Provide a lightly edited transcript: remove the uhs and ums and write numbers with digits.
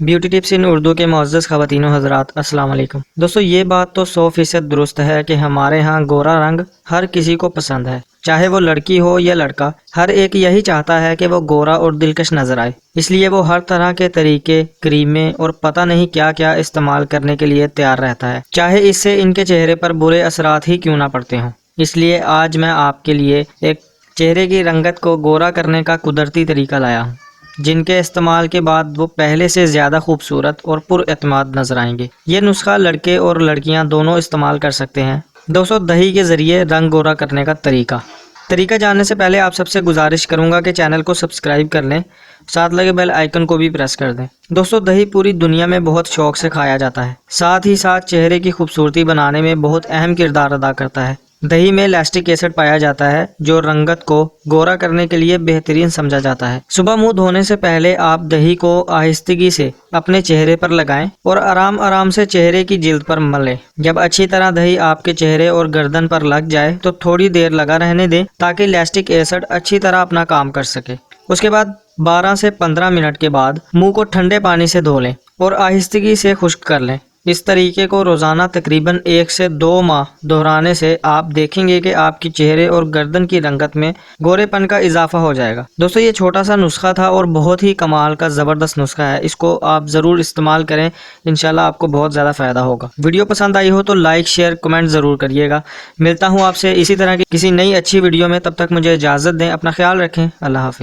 Beauty tips इन उर्दू के मुअज़्ज़ज़ ख़वातीन व हज़रात, अस्सलाम वालेकुम। दोस्तों, ये बात तो 100% दुरुस्त है कि हमारे यहाँ गोरा रंग हर किसी को पसंद है, चाहे वो लड़की हो या लड़का। हर एक यही चाहता है कि वो गोरा और दिलकश नजर आए, इसलिए वो हर तरह के तरीके, क्रीमें और पता नहीं क्या क्या इस्तेमाल करने के लिए तैयार रहता है, चाहे इससे इनके चेहरे पर बुरे असरात ही क्यों ना पड़ते हों। इसलिए आज मैं आपके लिए एक चेहरे की रंगत को गोरा करने का कुदरती तरीका लाया हूँ, जिनके इस्तेमाल के बाद वो पहले से ज़्यादा खूबसूरत और पुरएतमाद नजर आएंगे। ये नुस्खा लड़के और लड़कियां दोनों इस्तेमाल कर सकते हैं। दोस्तों, दही के ज़रिए रंग गोरा करने का तरीका जानने से पहले आप सबसे गुजारिश करूंगा कि चैनल को सब्सक्राइब कर लें, साथ लगे बेल आइकन को भी प्रेस कर दें। दोस्तों, दही पूरी दुनिया में बहुत शौक से खाया जाता है, साथ ही साथ चेहरे की खूबसूरती बनाने में बहुत अहम किरदार अदा करता है। दही में लैक्टिक एसिड पाया जाता है, जो रंगत को गोरा करने के लिए बेहतरीन समझा जाता है। सुबह मुंह धोने से पहले आप दही को आहिस्तगी से अपने चेहरे पर लगाएं और आराम आराम से चेहरे की जिल्द पर मलें। जब अच्छी तरह दही आपके चेहरे और गर्दन पर लग जाए तो थोड़ी देर लगा रहने दें, ताकि लैक्टिक एसिड अच्छी तरह अपना काम कर सके। उसके बाद 12 से 15 मिनट के बाद मुंह को ठंडे पानी से धो लें और आहिस्तगी से खुश्क कर लें। इस तरीके को रोज़ाना तकरीबन 1 से 2 माह दोहराने से आप देखेंगे कि आपके चेहरे और गर्दन की रंगत में गोरेपन का इजाफा हो जाएगा। दोस्तों, ये छोटा सा नुस्खा था और बहुत ही कमाल का ज़बरदस्त नुस्खा है। इसको आप ज़रूर इस्तेमाल करें, इंशाल्लाह आपको बहुत ज़्यादा फ़ायदा होगा। वीडियो पसंद आई हो तो लाइक, शेयर, कमेंट ज़रूर करिएगा। मिलता हूँ आपसे इसी तरह की किसी नई अच्छी वीडियो में, तब तक मुझे इजाज़त दें। अपना ख्याल रखें। अल्लाह हाफ़िज़।